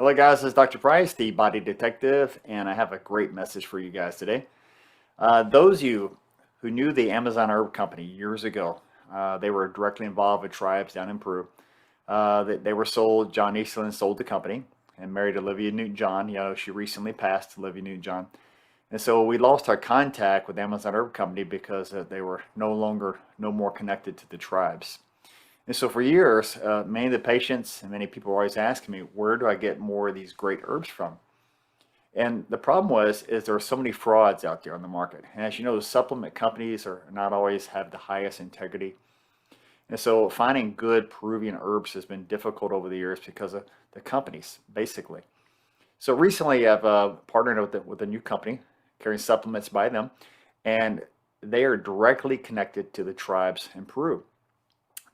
Hello guys, this is Dr. Price, the Body Detective, and I have a great message for you guys today. Those of you who knew the Amazon Herb Company years ago, they were directly involved with tribes down in Peru. They were sold, John Eastland sold the company and married Olivia Newton-John. You know, she recently passed, Olivia Newton-John. And so we lost our contact with Amazon Herb Company because they were no more connected to the tribes. And so for years, many of the patients and many people were always asking me, where do I get more of these great herbs from? And the problem is there are so many frauds out there on the market. And as you know, the supplement companies are not always have the highest integrity. And so finding good Peruvian herbs has been difficult over the years because of the companies, basically. So recently I've partnered with a new company carrying supplements by them, and they are directly connected to the tribes in Peru.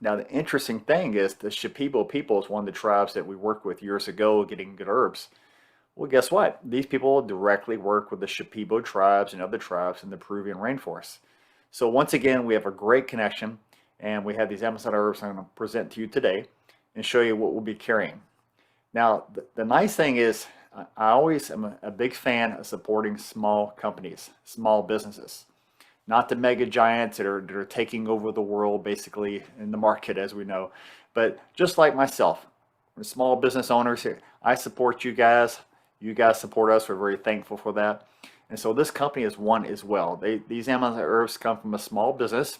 Now, the interesting thing is the Shipibo people is one of the tribes that we worked with years ago getting good herbs. Well, guess what? These people directly work with the Shipibo tribes and other tribes in the Peruvian rainforest. So once again, we have a great connection, and we have these Amazon herbs I'm going to present to you today and show you what we'll be carrying. Now, the nice thing is I always am a big fan of supporting small companies, small businesses. Not the mega giants that are taking over the world basically in the market, as we know, but just like myself, we're small business owners here. I support you guys. You guys support us. We're very thankful for that. And so this company is one as well. These Amazon herbs come from a small business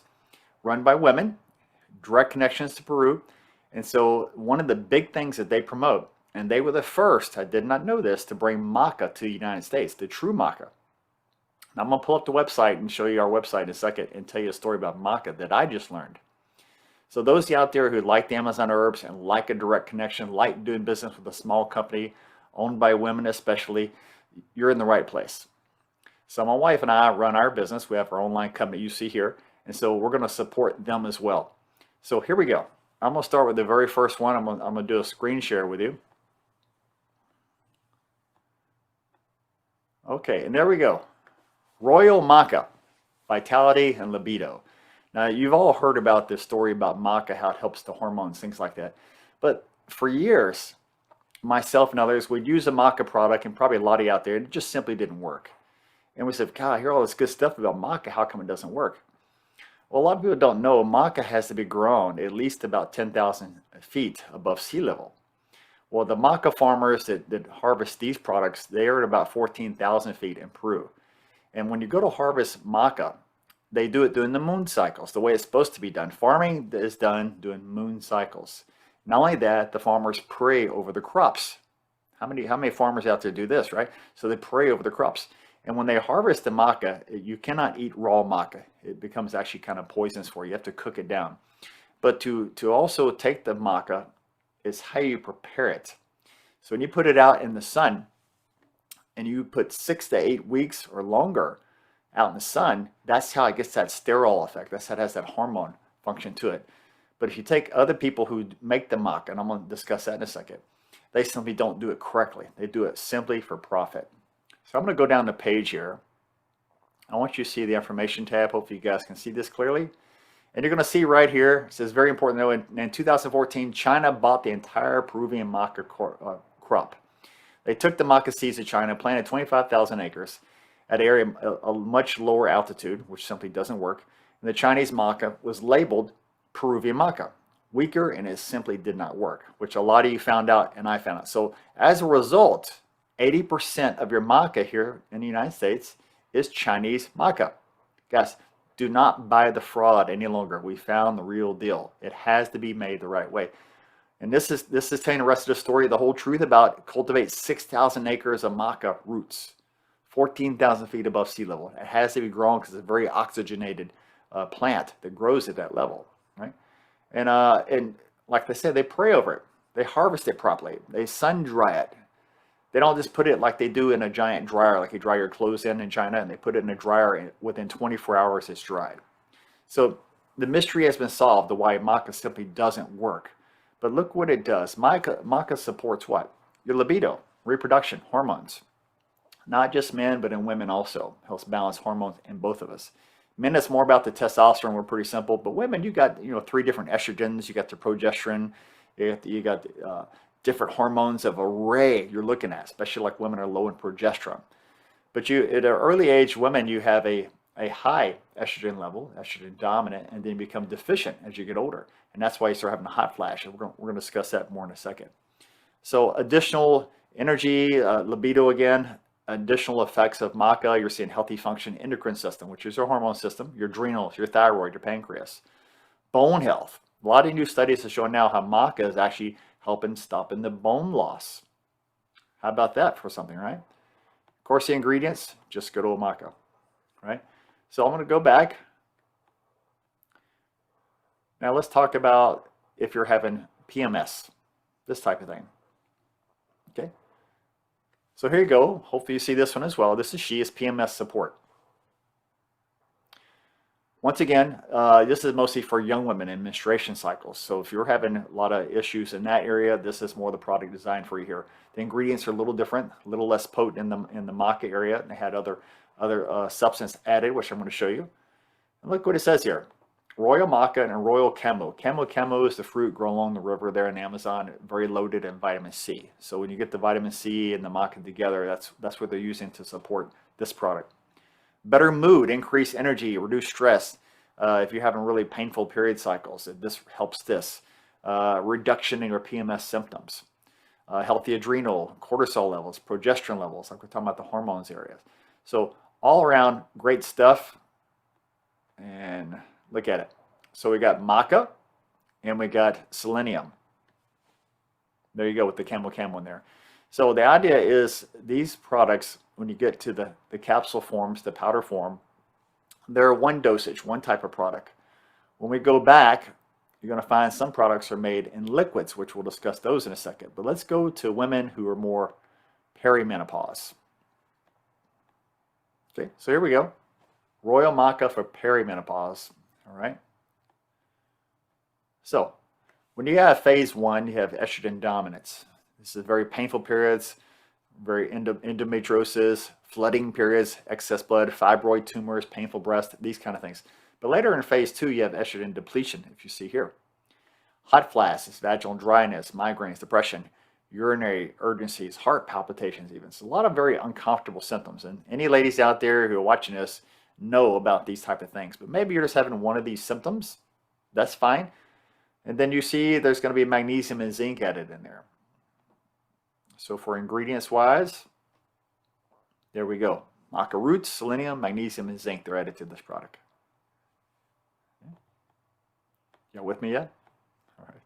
run by women, direct connections to Peru. And so one of the big things that they promote, and they were the first, I did not know this, to bring maca to the United States, the true maca. Now, I'm going to pull up the website and show you our website in a second and tell you a story about maca that I just learned. So those out there who like the Amazon herbs and like a direct connection, like doing business with a small company owned by women especially, you're in the right place. So my wife and I run our business. We have our online company you see here. And so we're going to support them as well. So here we go. I'm going to start with the very first one. I'm going to do a screen share with you. Okay, and there we go. Royal Maca, vitality and libido. Now, you've all heard about this story about maca, how it helps the hormones, things like that. But for years, myself and others would use a maca product, and probably a lot of you out there, it just simply didn't work. And we said, God, I hear all this good stuff about maca. How come it doesn't work? Well, a lot of people don't know maca has to be grown at least about 10,000 feet above sea level. Well, the maca farmers that harvest these products, they are at about 14,000 feet in Peru. And when you go to harvest maca, they do it during the moon cycles, the way it's supposed to be done. Farming is done during moon cycles. Not only that, the farmers pray over the crops. How many farmers out there do this, right? So they pray over the crops. And when they harvest the maca, you cannot eat raw maca. It becomes actually kind of poisonous for you. You have to cook it down. But to also take the maca is how you prepare it. So when you put it out in the sun, and you put 6 to 8 weeks or longer out in the sun, that's how it gets that sterol effect. That's how it has that hormone function to it. But if you take other people who make the maca, and I'm going to discuss that in a second, they simply don't do it correctly. They do it simply for profit. So I'm going to go down the page here. I want you to see the information tab. Hopefully you guys can see this clearly. And you're going to see right here, it says very important though, in 2014, China bought the entire Peruvian maca crop. They took the maca seeds to China, planted 25,000 acres at a much lower altitude, which simply doesn't work. And the Chinese maca was labeled Peruvian maca, weaker, and it simply did not work, which a lot of you found out and I found out. So as a result, 80% of your maca here in the United States is Chinese maca. Guys, do not buy the fraud any longer. We found the real deal. It has to be made the right way. And this is telling the rest of the story, the whole truth about cultivate 6,000 acres of maca roots, 14,000 feet above sea level. It has to be grown because it's a very oxygenated plant that grows at that level, right? And like I said, they pray over it. They harvest it properly. They sun dry it. They don't just put it like they do in a giant dryer, like you dry your clothes in China, and they put it in a dryer and within 24 hours it's dried. So the mystery has been solved, the why maca simply doesn't work. But look what it does. Maca supports what? Your libido, reproduction, hormones. Not just men, but in women also. Helps balance hormones in both of us. Men, it's more about the testosterone. We're pretty simple. But women, you got 3 different estrogens. You got the progesterone. You got different hormones of array you're looking at, especially like women are low in progesterone. But you, at an early age, women, you have a high estrogen level, estrogen dominant, and then you become deficient as you get older. And that's why you start having a hot flash. And we're going to discuss that more in a second. So additional energy, libido again, additional effects of maca, you're seeing healthy function endocrine system, which is your hormone system, your adrenals, your thyroid, your pancreas. Bone health. A lot of new studies have shown now how maca is actually helping stopping the bone loss. How about that for something, right? Of course, the ingredients, just good old maca, right? So I'm going to go back. Now let's talk about if you're having PMS, this type of thing. Okay. So here you go. Hopefully you see this one as well. This is She's PMS support. Once again, this is mostly for young women in menstruation cycles. So if you're having a lot of issues in that area, this is more the product designed for you here. The ingredients are a little different, a little less potent in the maca area, and they had other substance added, which I'm going to show you. And look what it says here. Royal maca and royal camo. Camo is the fruit grown along the river there in Amazon, very loaded in vitamin C. So when you get the vitamin C and the maca together, that's what they're using to support this product. Better mood, increase energy, reduce stress. If you're having really painful period cycles, this helps this. Reduction in your PMS symptoms. Healthy adrenal, cortisol levels, progesterone levels, like we're talking about the hormones areas. So all around great stuff. And look at it. So we got maca and we got selenium. There you go with the camo in there. So the idea is these products, when you get to the capsule forms, the powder form, they're one dosage, one type of product. When we go back, you're going to find some products are made in liquids, which we'll discuss those in a second. But let's go to women who are more perimenopause. Okay, so here we go. Royal maca for perimenopause. All right. So when you have phase 1, you have estrogen dominance. This is very painful periods, very endometriosis, flooding periods, excess blood, fibroid tumors, painful breast, these kind of things. But later in phase 2, you have estrogen depletion, if you see here. Hot flashes, vaginal dryness, migraines, depression, urinary urgencies, heart palpitations even. So a lot of very uncomfortable symptoms. And any ladies out there who are watching this know about these type of things. But maybe you're just having one of these symptoms. That's fine. And then you see there's going to be magnesium and zinc added in there. So for ingredients wise, there we go. Maca roots, selenium, magnesium, and zinc. They're added to this product. You with me yet? All right.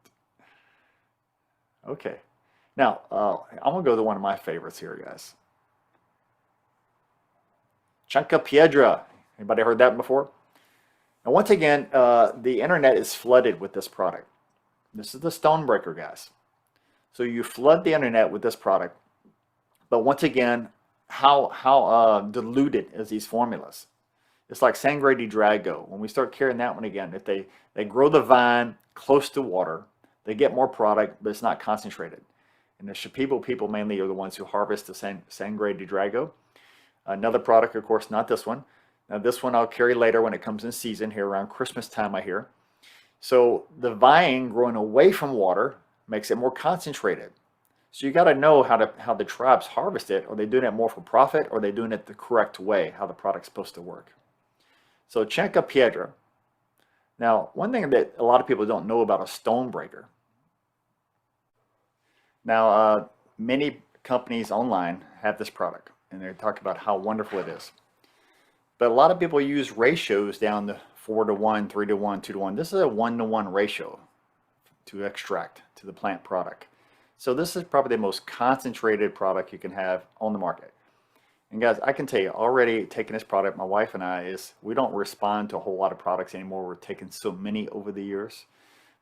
Okay. Now, I'm going to go to one of my favorites here, guys. Chanca Piedra. Anybody heard that before? And once again, the internet is flooded with this product. This is the Stonebreaker, guys. So you flood the internet with this product. But once again, how diluted is these formulas? It's like Sangre de Drago. When we start carrying that one again, if they grow the vine close to water, they get more product, but it's not concentrated. And the Shipibo people mainly are the ones who harvest the Sangre de Drago. Another product, of course, not this one. Now this one I'll carry later when it comes in season, here around Christmas time, I hear. So the vine growing away from water makes it more concentrated. So you got to know how the tribes harvest it. Are they doing it more for profit, or are they doing it the correct way, how the product's supposed to work? So Chanca Piedra. Now, one thing that a lot of people don't know about a Stonebreaker. Now, many companies online have this product, and they talk about how wonderful it is. But a lot of people use ratios down to 4-to-1, 3-to-1, 2-to-1. This is a 1-to-1 ratio to extract to the plant product. So this is probably the most concentrated product you can have on the market. And guys, I can tell you, already taking this product, my wife and I, we don't respond to a whole lot of products anymore. We're taking so many over the years.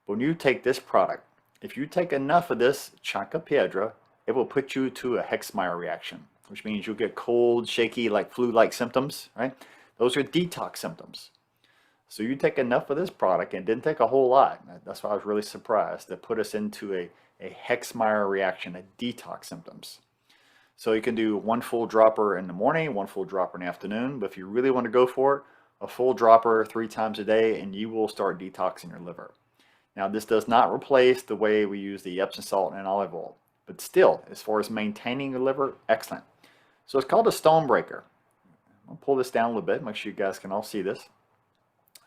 But when you take this product, if you take enough of this Chanca Piedra, it will put you to a Hexmeyer reaction, which means you'll get cold, shaky, like flu-like symptoms, right? Those are detox symptoms. So you take enough of this product, and didn't take a whole lot. That's why I was really surprised. That put us into a Hexmeyer reaction, a detox symptoms. So you can do one full dropper in the morning, one full dropper in the afternoon. But if you really want to go for it, a full dropper 3 times a day, and you will start detoxing your liver. Now, this does not replace the way we use the Epsom salt and olive oil. But still, as far as maintaining your liver, excellent. So it's called a stone breaker. I'll pull this down a little bit, make sure you guys can all see this.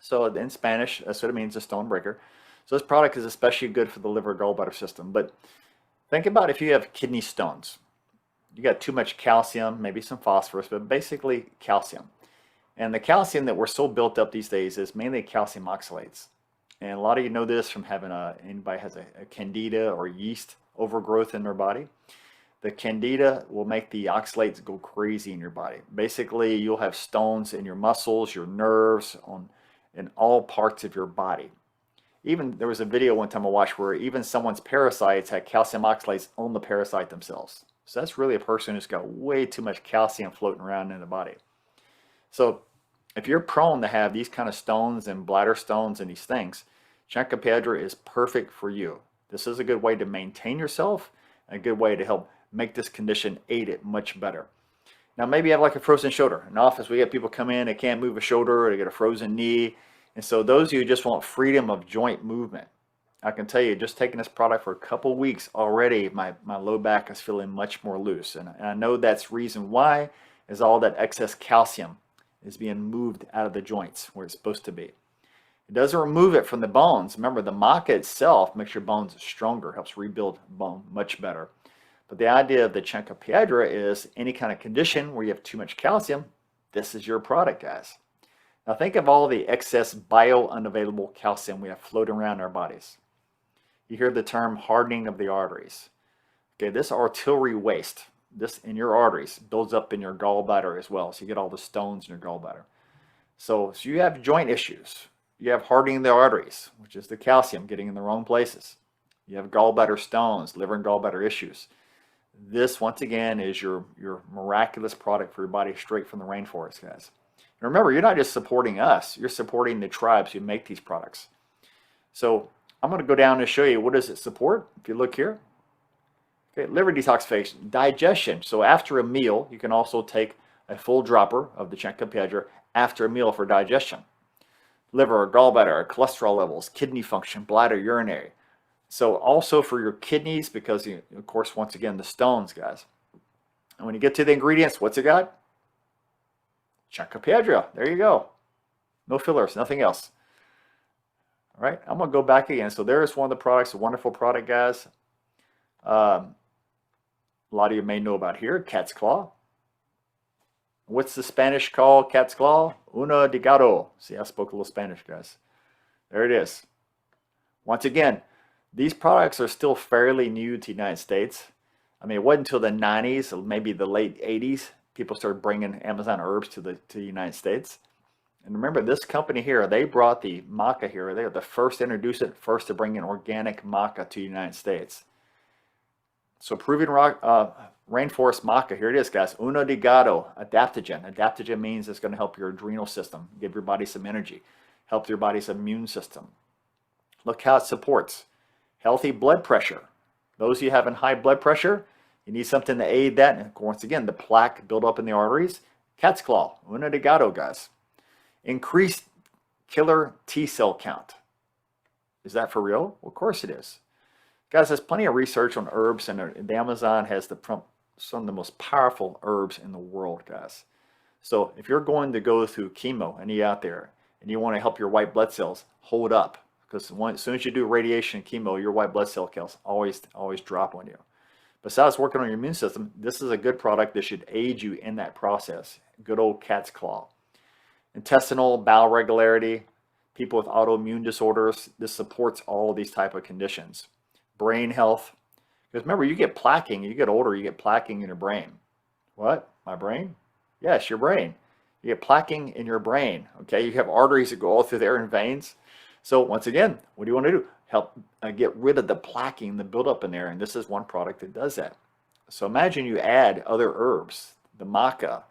So in Spanish, that's what it means, a stone breaker. So this product is especially good for the liver gallbladder system. But think about if you have kidney stones. You got too much calcium, maybe some phosphorus, but basically calcium. And the calcium that we're so built up these days is mainly calcium oxalates. And a lot of you know this from having anybody has a candida or yeast overgrowth in their body. The candida will make the oxalates go crazy in your body. Basically, you'll have stones in your muscles, your nerves, in all parts of your body. Even there was a video one time I watched where even someone's parasites had calcium oxalates on the parasite themselves. So that's really a person who's got way too much calcium floating around in the body. So if you're prone to have these kind of stones and bladder stones and these things, Chancropiedra is perfect for you. This is a good way to maintain yourself and a good way to help make this condition aid it much better. Now maybe you have like a frozen shoulder. In office we have people come in, they can't move a shoulder, or they get a frozen knee. And so those of you who just want freedom of joint movement, I can tell you, just taking this product for a couple weeks already, my low back is feeling much more loose. And I know that's reason why is all that excess calcium is being moved out of the joints where it's supposed to be. It doesn't remove it from the bones. Remember, the maca itself makes your bones stronger, helps rebuild bone much better. But the idea of the Chancropiedra is any kind of condition where you have too much calcium, this is your product, guys. Now think of all the excess bio-unavailable calcium we have floating around in our bodies. You hear the term hardening of the arteries. Okay, this arterial waste, this in your arteries, builds up in your gallbladder as well. So you get all the stones in your gallbladder. So you have joint issues. You have hardening of the arteries, which is the calcium getting in the wrong places. You have gallbladder stones, liver and gallbladder issues. This, once again, is your miraculous product for your body straight from the rainforest, guys. And remember, you're not just supporting us, you're supporting the tribes who make these products. So I'm going to go down and show you what does it support. If you look here, okay, liver detoxification, digestion. So after a meal, you can also take a full dropper of the Chancropiedra after a meal for digestion. Liver, gallbladder, cholesterol levels, kidney function, bladder, urinary. So also for your kidneys, because of course, once again, the stones, guys. And when you get to the ingredients, what's it got? Chancropiedra. There you go. No fillers, nothing else. All right, I'm going to go back again. So there's one of the products, a wonderful product, guys. A lot of you may know about here, cat's claw. What's the Spanish called cat's claw? Uno de gato. See, I spoke a little Spanish, guys. There it is. Once again, these products are still fairly new to the United States. I mean, it wasn't until the 90s, or maybe the late 80s, people started bringing Amazon herbs to the United States. And remember, this company here, they brought the maca here. They were the first to introduce it, first to bring in organic maca to the United States. So Peruvian rainforest maca, here it is, guys. Uno de gato, adaptogen. Adaptogen means it's going to help your adrenal system, give your body some energy, help your body's immune system. Look how it supports healthy blood pressure. Those of you having high blood pressure, you need something to aid that. And once again, the plaque build up in the arteries. Cat's claw, uno de gato, guys. Increased killer T cell count. Is that for real? Well, of course it is. Guys, there's plenty of research on herbs, and the Amazon has some of the most powerful herbs in the world, guys. So if you're going to go through chemo and you're out there and you want to help your white blood cells, hold up. Because as soon as you do radiation and chemo, your white blood cell counts always drop on you. Besides working on your immune system, this is a good product that should aid you in that process. Good old cat's claw. Intestinal, bowel regularity, people with autoimmune disorders, this supports all of these type of conditions. Brain health. Because remember, you get plaquing, you get older, you get plaquing in your brain. What? My brain? Yes, your brain. You get plaquing in your brain. Okay, you have arteries that go all through there and veins. So once again, what do you want to do? Help get rid of the plaquing, the buildup in there, and this is one product that does that. So imagine you add other herbs, the maca,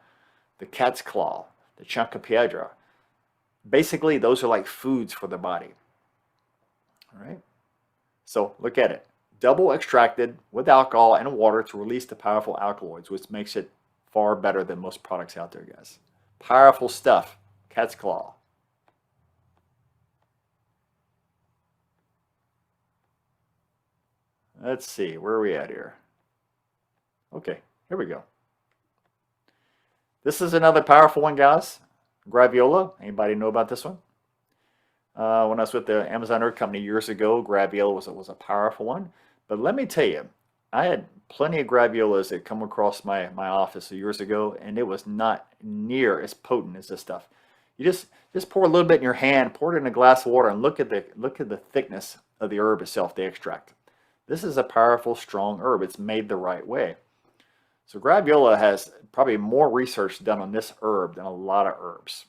the cat's claw, the Chancropiedra. Basically, those are like foods for the body. All right. So look at it. Double extracted with alcohol and water to release the powerful alkaloids, which makes it far better than most products out there, guys. Powerful stuff. Cat's claw. Let's see, where are we at here? Okay, here we go. This is another powerful one, guys. Graviola. Anybody know about this one? When I was with the Amazon Earth Company years ago, Graviola was a powerful one. But let me tell you, I had plenty of Graviolas that come across my office years ago, and it was not near as potent as this stuff. You just pour a little bit in your hand, pour it in a glass of water, and look at the thickness of the herb itself, the extract. This is a powerful, strong herb. It's made the right way. So Graviola has probably more research done on this herb than a lot of herbs.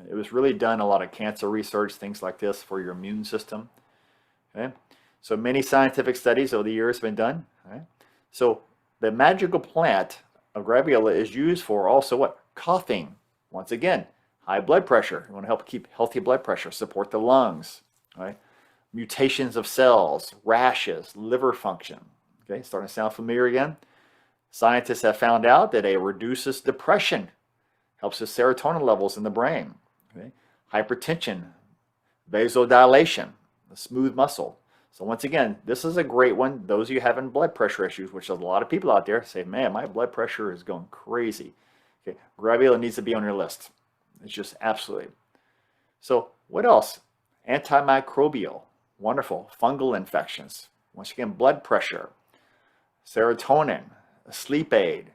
It was really done a lot of cancer research, things like this for your immune system. Okay, so many scientific studies over the years have been done. Okay? So the magical plant of Graviola is used for also what? Coughing. Once again, high blood pressure. You want to help keep healthy blood pressure, support the lungs. Right? Mutations of cells, rashes, liver function. Okay, starting to sound familiar again. Scientists have found out that it reduces depression, helps with serotonin levels in the brain. Okay? Hypertension, vasodilation, the smooth muscle. So once again, this is a great one. Those of you having blood pressure issues, which there's a lot of people out there say, man, my blood pressure is going crazy. Okay, Graviola needs to be on your list. It's just absolutely. So what else? Antimicrobial, wonderful. Fungal infections. Once again, blood pressure, serotonin, a sleep aid,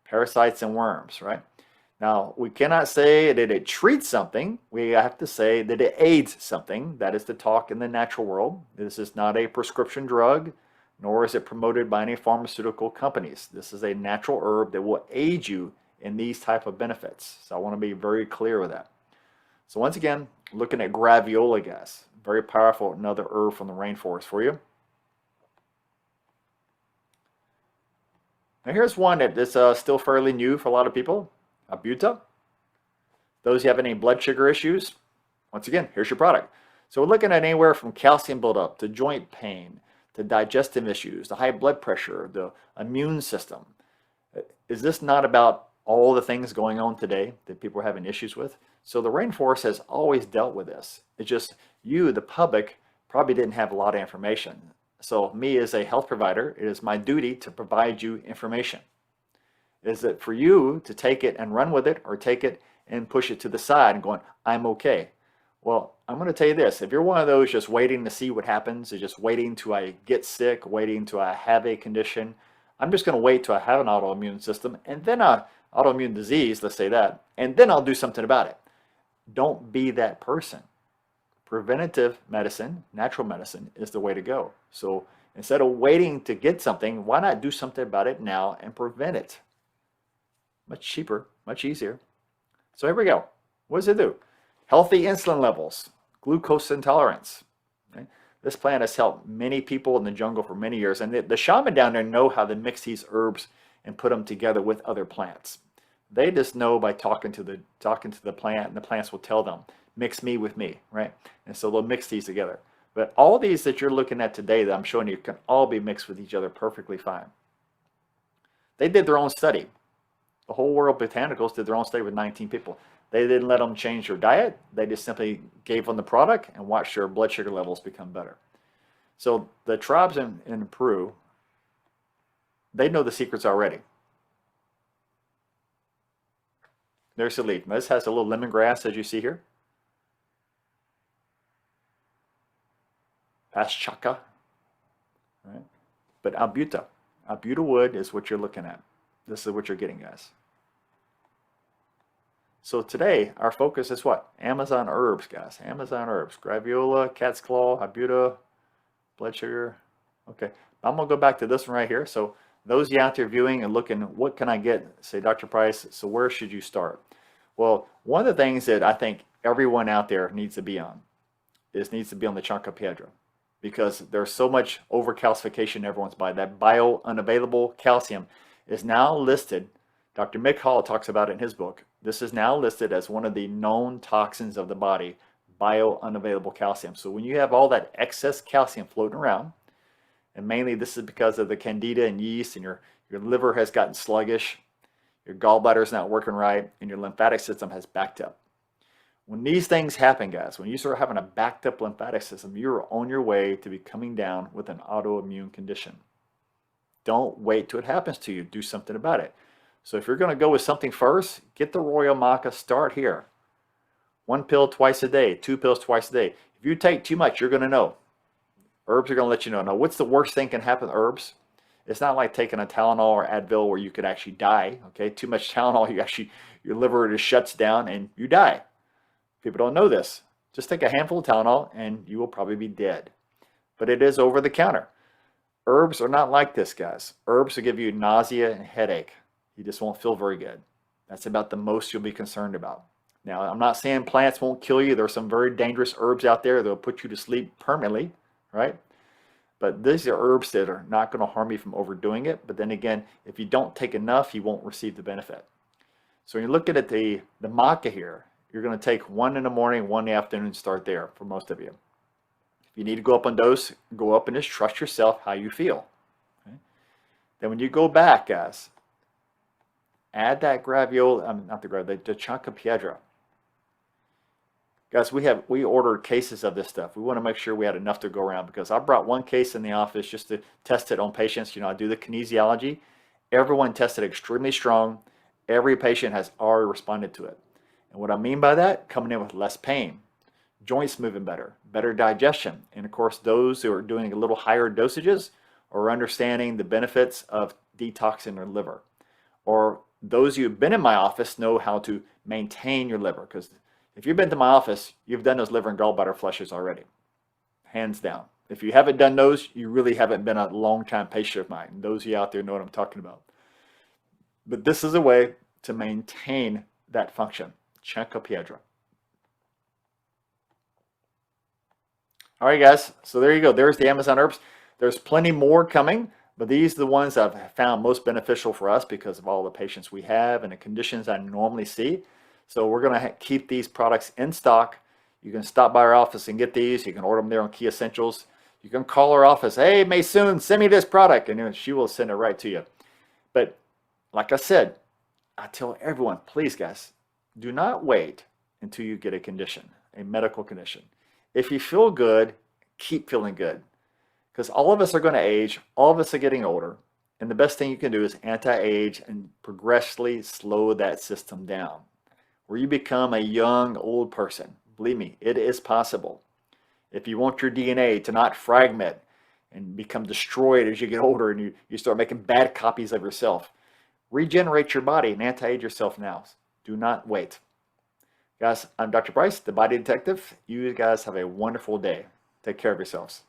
parasites and worms, right? Now, we cannot say that it treats something. We have to say that it aids something. That is the talk in the natural world. This is not a prescription drug, nor is it promoted by any pharmaceutical companies. This is a natural herb that will aid you in these type of benefits. So I want to be very clear with that. So once again, looking at Graviola, guys. Very powerful, another herb from the rainforest for you. Now here's one that is still fairly new for a lot of people, Abuta. Those who have any blood sugar issues, once again, here's your product. So we're looking at anywhere from calcium buildup to joint pain, to digestive issues, to high blood pressure, the immune system. Is this not about all the things going on today that people are having issues with? So the rainforest has always dealt with this. It's just you, the public, probably didn't have a lot of information. So me as a health provider, it is my duty to provide you information. Is it for you to take it and run with it, or take it and push it to the side and going, I'm okay? Well, I'm going to tell you this. If you're one of those just waiting to see what happens, or just waiting till I get sick, waiting till I have a condition, I'm just going to wait till I have an autoimmune system, and then an autoimmune disease, let's say that, and then I'll do something about it. Don't be that person. Preventative medicine, natural medicine, is the way to go. So instead of waiting to get something, why not do something about it now and prevent it? Much cheaper, much easier. So here we go. What does it do? Healthy insulin levels, glucose intolerance. Okay? This plant has helped many people in the jungle for many years, and the shaman down there know how to mix these herbs and put them together with other plants. They just know by talking to the plant, and the plants will tell them, mix me with me, right? And so they'll mix these together. But all these that you're looking at today that I'm showing you can all be mixed with each other perfectly fine. They did their own study. The whole world botanicals did their own study with 19 people. They didn't let them change their diet. They just simply gave them the product and watched their blood sugar levels become better. So the tribes in Peru, they know the secrets already. There's the leaf. This has a little lemongrass, as you see here. Paschaka, right? But Abuta wood is what you're looking at. This is what you're getting, guys. So today, our focus is what? Amazon herbs, guys. Amazon herbs. Graviola, cat's claw, Abuta, blood sugar. Okay, I'm going to go back to this one right here. So those of you out there viewing and looking, what can I get? Say, Dr. Price, so where should you start? Well, one of the things that I think everyone out there needs to be on the Chanca Piedra, because there's so much overcalcification in everyone's body. That biounavailable calcium is now listed. Dr. Mick Hall talks about it in his book. This is now listed as one of the known toxins of the body, biounavailable calcium. So when you have all that excess calcium floating around, and mainly this is because of the candida and yeast, and your liver has gotten sluggish, your gallbladder is not working right, and your lymphatic system has backed up. When these things happen, guys, when you start having a backed up lymphatic system, you're on your way to be coming down with an autoimmune condition. Don't wait till it happens to you. Do something about it. So if you're going to go with something first, get the Royal Maca. Start here. 1 pill twice a day, 2 pills twice a day. If you take too much, you're going to know. Herbs are going to let you know. Now, what's the worst thing can happen with herbs? It's not like taking a Tylenol or Advil where you could actually die. Okay, too much Tylenol, your liver just shuts down and you die. People don't know this. Just take a handful of Tylenol and you will probably be dead. But it is over the counter. Herbs are not like this, guys. Herbs will give you nausea and headache. You just won't feel very good. That's about the most you'll be concerned about. Now, I'm not saying plants won't kill you. There are some very dangerous herbs out there that will put you to sleep permanently, right? But these are herbs that are not going to harm you from overdoing it. But then again, if you don't take enough, you won't receive the benefit. So when you're looking at the maca here, you're going to take 1 in the morning, 1 in the afternoon, and start there for most of you. If you need to go up on dose, go up and just trust yourself how you feel. Okay? Then when you go back, guys, add that the Chanca Piedra. Guys, we ordered cases of this stuff. We want to make sure we had enough to go around because I brought 1 case in the office just to test it on patients. You know, I do the kinesiology. Everyone tested extremely strong. Every patient has already responded to it. And what I mean by that, coming in with less pain, joints moving better, better digestion. And of course, those who are doing a little higher dosages are understanding the benefits of detoxing their liver. Or those who have been in my office know how to maintain your liver because if you've been to my office, you've done those liver and gallbladder flushes already, hands down. If you haven't done those, you really haven't been a long-time patient of mine. Those of you out there know what I'm talking about. But this is a way to maintain that function. Chanca Piedra. All right, guys. So there you go. There's the Amazon herbs. There's plenty more coming, but these are the ones I've found most beneficial for us because of all the patients we have and the conditions I normally see. So we're going to keep these products in stock. You can stop by our office and get these. You can order them there on Key Essentials. You can call our office. Hey, Maysoon, send me this product. And she will send it right to you. But like I said, I tell everyone, please, guys, do not wait until you get a condition, a medical condition. If you feel good, keep feeling good. Because all of us are going to age. All of us are getting older. And the best thing you can do is anti-age and progressively slow that system down, where you become a young, old person. Believe me, it is possible. If you want your DNA to not fragment and become destroyed as you get older and you start making bad copies of yourself, regenerate your body and anti-age yourself now. Do not wait. Guys, I'm Dr. Bryce, the Body Detective. You guys have a wonderful day. Take care of yourselves.